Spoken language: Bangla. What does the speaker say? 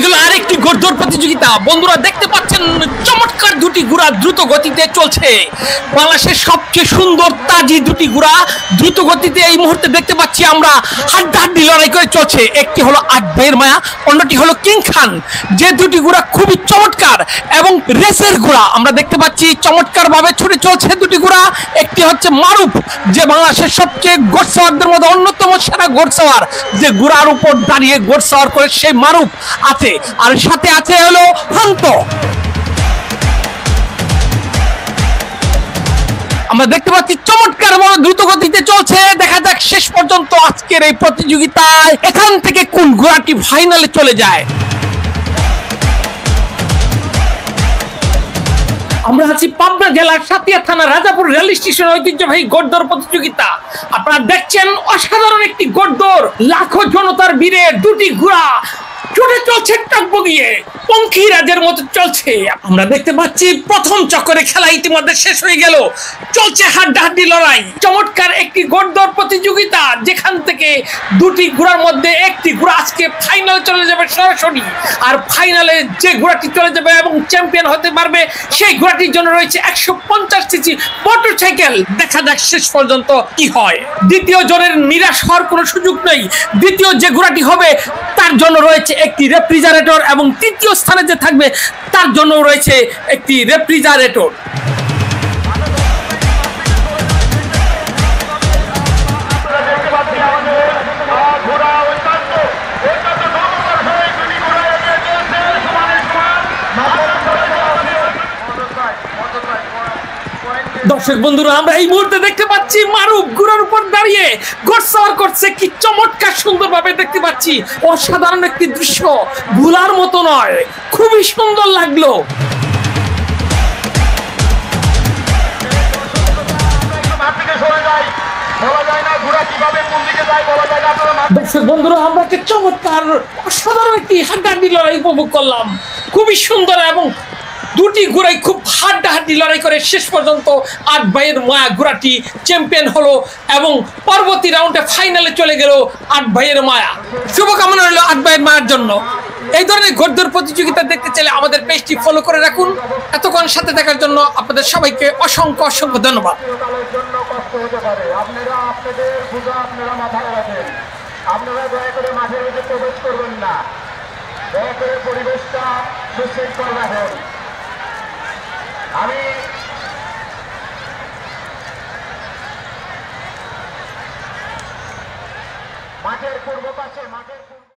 হয়ে গেল আরেকটি ঘোড়দৌড় প্রতিযোগিতা। বন্ধুরা দেখতে পাচ্ছেন চমৎকার দুটি ঘোড়া দ্রুত গতিতে চলছে। বাংলাদেশের সবচেয়ে সুন্দর তাজি দুটি ঘোড়া দ্রুত গতিতে এই মুহূর্তে দেখতে পাচ্ছি আমরা হাড্ডাহাড্ডি লড়াই করে চলছে। একটি হলো আট ভাইয়ের মায়া, অন্যটি হলো কিং খান। যে দুটি ঘোড়া খুবই চমৎকার এবং রেসের ঘোড়া আমরা দেখতে পাচ্ছি চমৎকার ভাবে ছুটে চলছে দুটি ঘোড়া। একটি হচ্ছে মারুফ, যে বাংলাদেশের সবচেয়ে ঘোড়সওয়ারদের মধ্যে অন্যতম সেরা ঘোড়সওয়ার, যে ঘোড়ার উপর দাঁড়িয়ে ঘোড়সওয়ার করে সেই মারুফ আছে, আর সাথে আছে হলো শান্ত। আমরা দেখতে পাচ্ছি চমৎকার বড় দ্রুত গতিতে চলছে। দেখা যাক শেষ পর্যন্ত আজকের এই প্রতিযোগিতায় এখান থেকে কোন ঘোড়াটি ফাইনালে চলে যায়। আমরা আছি পাবনা জেলার সাতিয়া থানা রাজাপুর রেল স্টেশন ঐতিহ্যবাহী ঘোড়দৌড় প্রতিযোগিতা। আপনারা দেখছেন অসাধারণ একটি ঘোড়দৌড়, লাখো জনতার ভিড়ে দুটি ঘোড়া ছুটে চলছে টকবগিয়ে, পঙ্খিরাজের মতো চলছে। আমরা দেখতে পাচ্ছি প্রথম চক্করে খেলা ইতিমধ্যে শেষ হয়ে গেল, চলছে হাড্ডাহাড্ডি লড়াই। চমৎকার একটি ঘোড়দৌড় প্রতিযোগিতা, যেখান থেকে দুটি ঘোড়ার মধ্যে একটি ঘোড়া আজকে ফাইনালে চলে যাবে সরাসরি। আর ফাইনালে যে ঘোড়াটি চলে যাবে এবং চ্যাম্পিয়ন হতে পারবে, সেই ঘোড়াটির জন্য রয়েছে 150 সিসি মোটরসাইকেল। দেখা যাক শেষ পর্যন্ত কি হয়। দ্বিতীয় জনের নিরাশ হওয়ার কোনো সুযোগ নেই। দ্বিতীয় যে ঘোড়াটি হবে তার জন্য রয়েছে একটি রেফ্রিজারেটর, এবং তৃতীয় স্থানে যে থাকবে তার জন্য রয়েছে একটি রেফ্রিজারেটর। দর্শক বন্ধুরা, আমরা এই মুহূর্তে দেখতে পাচ্ছি মারুফ ঘোড়ার উপর দাঁড়িয়ে ঘোড়সওয়ার করছে। কি চমৎকার সুন্দর ভাবে দেখতে পাচ্ছি, অসাধারণ একটি দৃশ্য, ভুলার মতো নয়, খুবই সুন্দর লাগলো। দর্শক বন্ধুরা, আমরা একটা চমৎকার অসাধারণ একটি হাড্ডাহাড্ডি লড়াই উপভোগ করলাম, খুবই সুন্দর। এবং দুটি ঘোড়াই খুব হাড্ডাহাড্ডি লড়াই করে শেষ পর্যন্ত আট ভাইয়ের মায়া ঘোড়াটি চ্যাম্পিয়ন হলো, এবং পরবর্তী রাউন্ডে ফাইনালে চলে গেল আট ভাইয়ের মায়া। শুভকামনা হলো আট ভাইয়ের মায়ের জন্য। এই ধরনের ঘোড়দৌড় প্রতিযোগিতা দেখতে চাইলে আমাদের পেজটি ফলো করে রাখুন। এতক্ষণ সাথে থাকার জন্য আপনাদের সবাইকে অসংখ্য অসংখ্য ধন্যবাদ। আপনারা দয়া করে মাঠের মধ্যে প্রবেশ করবেন না, দয়া করে পরিবেশটা সুশৃঙ্খল রাখেন। আমি মাঠের পূর্ব পাশে